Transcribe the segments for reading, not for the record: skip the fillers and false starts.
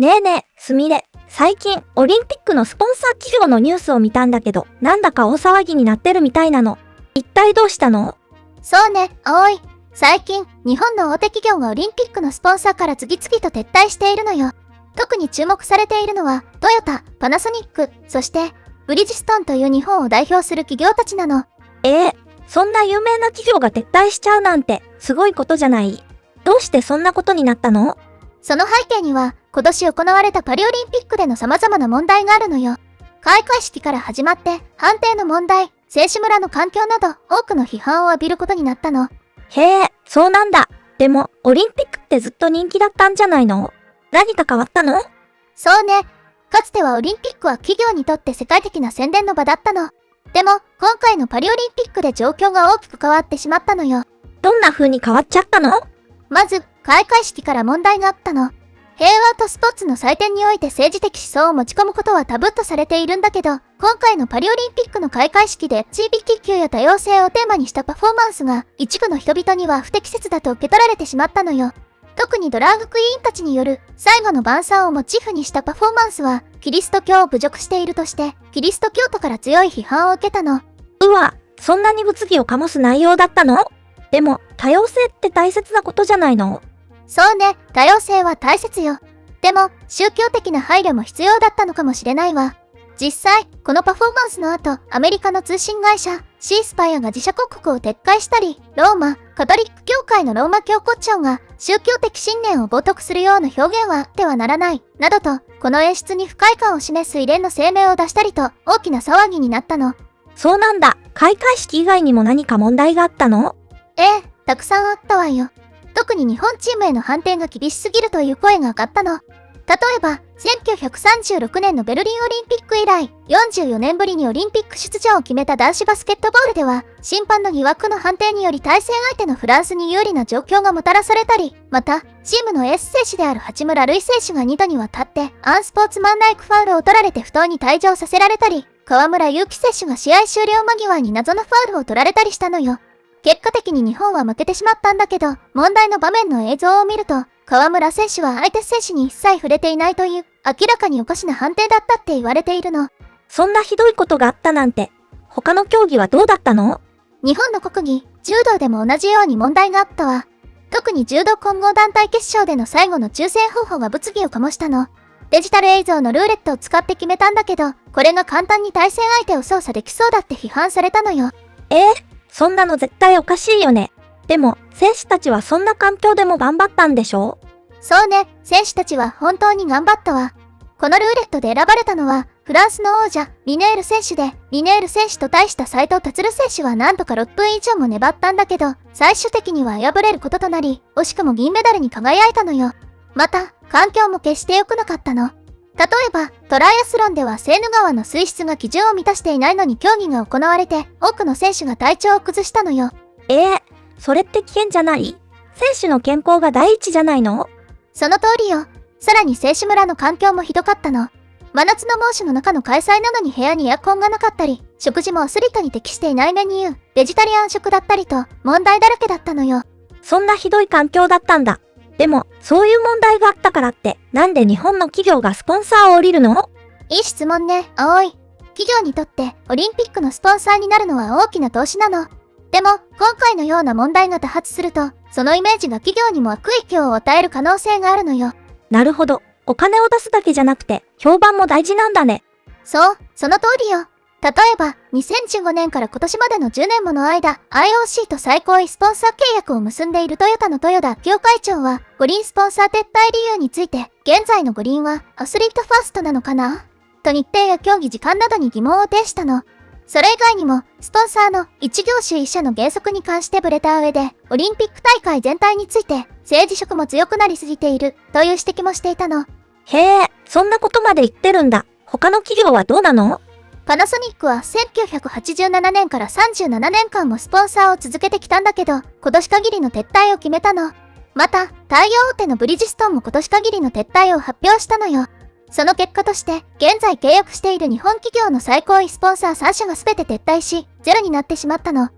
ねえねえ、すみれ。最近、オリンピックのスポンサー企業のニュースを見たんだけど、なんだか大騒ぎになってるみたいなの。一体どうしたの？そうね、葵。最近、日本の大手企業がオリンピックのスポンサーから次々と撤退しているのよ。特に注目されているのは、トヨタ、パナソニック、そして、ブリヂストンという日本を代表する企業たちなの。そんな有名な企業が撤退しちゃうなんて、すごいことじゃない？どうしてそんなことになったの？その背景には、今年行われたパリオリンピックでの様々な問題があるのよ。開会式から始まって、判定の問題、選手村の環境など、多くの批判を浴びることになったの。へえ、そうなんだ。でも、オリンピックってずっと人気だったんじゃないの？何か変わったの？そうね。かつてはオリンピックは企業にとって世界的な宣伝の場だったの。でも、今回のパリオリンピックで状況が大きく変わってしまったのよ。どんな風に変わっちゃったの？まず、開会式から問題があったの。平和とスポーツの祭典において政治的思想を持ち込むことはタブーとされているんだけど、今回のパリオリンピックの開会式で LGBTQ や多様性をテーマにしたパフォーマンスが一部の人々には不適切だと受け取られてしまったのよ。特にドラァグクイーンたちによる最後の晩餐をモチーフにしたパフォーマンスはキリスト教を侮辱しているとしてキリスト教徒から強い批判を受けたの。うわ、そんなに物議を醸す内容だったの？でも、多様性って大切なことじゃないの？そうね、多様性は大切よ。でも、宗教的な配慮も必要だったのかもしれないわ。実際、このパフォーマンスの後、アメリカの通信会社、シースパイアが自社広告を撤回したり、ローマ、カトリック教会のローマ教皇庁が宗教的信念を冒涜するような表現はあってはならない、などと、この演出に不快感を示す異例の声明を出したりと、大きな騒ぎになったの。そうなんだ。開会式以外にも何か問題があったの？たくさんあったわよ。特に日本チームへの判定が厳しすぎるという声が上がったの。例えば、1936年のベルリンオリンピック以来、44年ぶりにオリンピック出場を決めた男子バスケットボールでは、審判の疑惑の判定により対戦相手のフランスに有利な状況がもたらされたり、また、チームのエース選手である八村塁選手が2度にわたって、アンスポーツマンライクファウルを取られて不当に退場させられたり、河村勇輝選手が試合終了間際に謎のファウルを取られたりしたのよ。結果的に日本は負けてしまったんだけど、問題の場面の映像を見ると、河村選手は相手選手に一切触れていないという、明らかにおかしな判定だったって言われているの。そんなひどいことがあったなんて、他の競技はどうだったの？日本の国技、柔道でも同じように問題があったわ。特に柔道混合団体決勝での最後の抽選方法が物議を醸したの。デジタル映像のルーレットを使って決めたんだけど、これが簡単に対戦相手を操作できそうだって批判されたのよ。そんなの絶対おかしいよね。でも、選手たちはそんな環境でも頑張ったんでしょ？そうね、選手たちは本当に頑張ったわ。このルーレットで選ばれたのは、フランスの王者、リネール選手で、リネール選手と対した斉藤立選手はなんとか6分以上も粘ったんだけど、最終的には敗れることとなり、惜しくも銀メダルに輝いたのよ。また、環境も決して良くなかったの。例えば、トライアスロンではセーヌ川の水質が基準を満たしていないのに競技が行われて、多くの選手が体調を崩したのよ。それって危険じゃない？選手の健康が第一じゃないの？その通りよ。さらに選手村の環境もひどかったの。真夏の猛暑の中の開催なのに部屋にエアコンがなかったり、食事もアスリートに適していないメニュー、ベジタリアン食だったりと、問題だらけだったのよ。そんなひどい環境だったんだ。でも、そういう問題があったからって、なんで日本の企業がスポンサーを降りるの？いい質問ね、葵。企業にとってオリンピックのスポンサーになるのは大きな投資なの。でも、今回のような問題が多発すると、そのイメージが企業にも悪影響を与える可能性があるのよ。なるほど。お金を出すだけじゃなくて、評判も大事なんだね。そう、その通りよ。例えば、2015年から今年までの10年もの間、IOC と最高位スポンサー契約を結んでいるトヨタの豊田明会長は、五輪スポンサー撤退理由について、現在の五輪はアスリートファーストなのかな？と日程や競技時間などに疑問を呈したの。それ以外にも、スポンサーの一業種一社の原則に関して触れた上で、オリンピック大会全体について、政治色も強くなりすぎている、という指摘もしていたの。へえ、そんなことまで言ってるんだ。他の企業はどうなの？パナソニックは1987年から37年間もスポンサーを続けてきたんだけど、今年限りの撤退を決めたの。また、タイヤ大手のブリヂストンも今年限りの撤退を発表したのよ。その結果として、現在契約している日本企業の最高位スポンサー3社が全て撤退し、ゼロになってしまったの。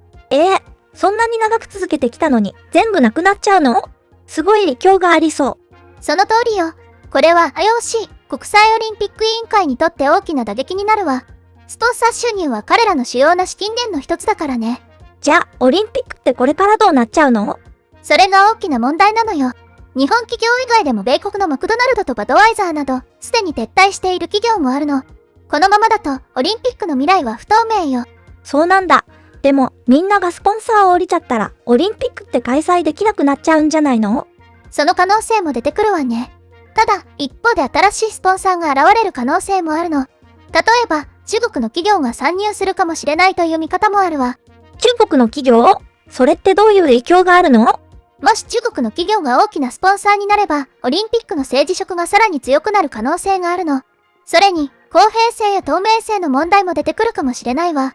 そんなに長く続けてきたのに、全部なくなっちゃうの？すごい利強がありそう。その通りよ。これは IOC 国際オリンピック委員会にとって大きな打撃になるわ。スポンサー収入は彼らの主要な資金源の一つだからね。じゃあ、オリンピックってこれからどうなっちゃうの？それが大きな問題なのよ。日本企業以外でも米国のマクドナルドとバドワイザーなど、すでに撤退している企業もあるの。このままだと、オリンピックの未来は不透明よ。そうなんだ。でも、みんながスポンサーを降りちゃったら、オリンピックって開催できなくなっちゃうんじゃないの？その可能性も出てくるわね。ただ、一方で新しいスポンサーが現れる可能性もあるの。例えば、中国の企業が参入するかもしれないという見方もあるわ。中国の企業？それってどういう影響があるの？もし中国の企業が大きなスポンサーになれば、オリンピックの政治色がさらに強くなる可能性があるの。それに、公平性や透明性の問題も出てくるかもしれないわ。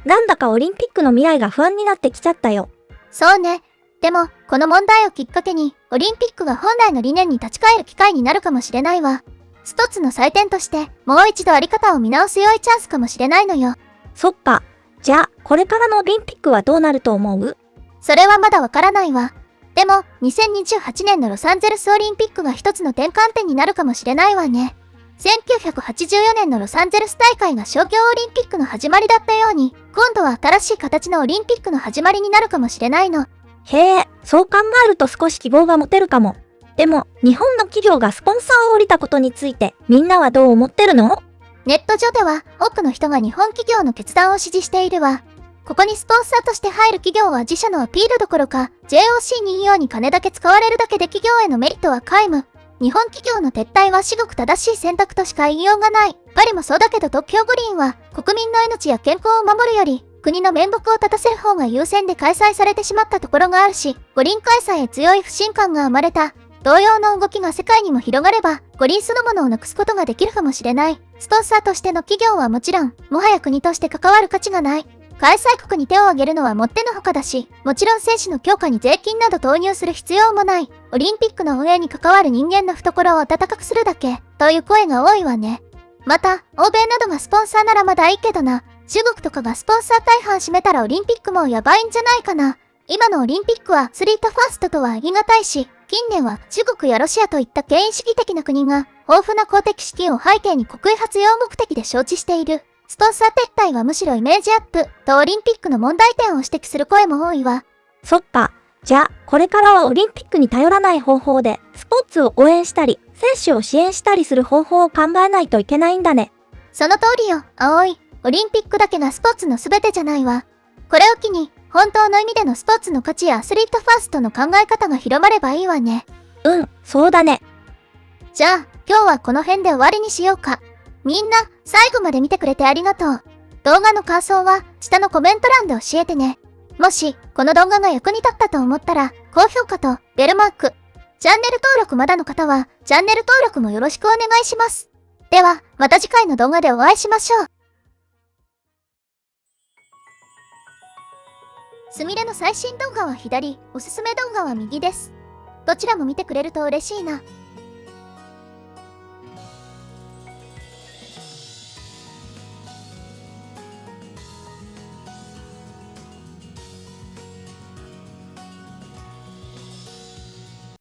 なんだかオリンピックの未来が不安になってきちゃったよ。そうね。でも、この問題をきっかけに、オリンピックが本来の理念に立ち返る機会になるかもしれないわ。一つの祭典として、もう一度あり方を見直す良いチャンスかもしれないのよ。そっか。じゃあ、これからのオリンピックはどうなると思う？それはまだわからないわ。でも、2028年のロサンゼルスオリンピックが一つの転換点になるかもしれないわね。1984年のロサンゼルス大会が商業オリンピックの始まりだったように、今度は新しい形のオリンピックの始まりになるかもしれないの。へえ、そう考えると少し希望が持てるかも。でも、日本の企業がスポンサーを降りたことについて、みんなはどう思ってるの？ネット上では、多くの人が日本企業の決断を支持しているわ。ここにスポンサーとして入る企業は自社のアピールどころか、JOC にように金だけ使われるだけで企業へのメリットは皆無。日本企業の撤退は至極正しい選択としか言いようがない。パリもそうだけど東京五輪は、国民の命や健康を守るより、国の面目を立たせる方が優先で開催されてしまったところがあるし、五輪開催へ強い不信感が生まれた。同様の動きが世界にも広がれば、五輪そのものをなくすことができるかもしれない。スポンサーとしての企業はもちろん、もはや国として関わる価値がない。開催国に手を挙げるのはもってのほかだし、もちろん選手の強化に税金など投入する必要もない。オリンピックの運営に関わる人間の懐を温かくするだけ、という声が多いわね。また、欧米などがスポンサーならまだいいけどな、中国とかがスポンサー大半占めたらオリンピックもやばいんじゃないかな。今のオリンピックはアスリートファーストとは言い難いし、近年は中国やロシアといった権威主義的な国が豊富な公的資金を背景に国威発揚目的で承知している。スポンサー撤退はむしろイメージアップとオリンピックの問題点を指摘する声も多いわ。そっか。じゃあ、これからはオリンピックに頼らない方法で、スポーツを応援したり、選手を支援したりする方法を考えないといけないんだね。その通りよ、葵。オリンピックだけがスポーツの全てじゃないわ。これを機に、本当の意味でのスポーツの価値やアスリートファーストの考え方が広まればいいわね。そうだね。じゃあ、今日はこの辺で終わりにしようか。みんな、最後まで見てくれてありがとう。動画の感想は、下のコメント欄で教えてね。もし、この動画が役に立ったと思ったら、高評価とベルマーク。チャンネル登録まだの方は、チャンネル登録もよろしくお願いします。では、また次回の動画でお会いしましょう。すみれの最新動画は左、おすすめ動画は右です。どちらも見てくれると嬉しいな。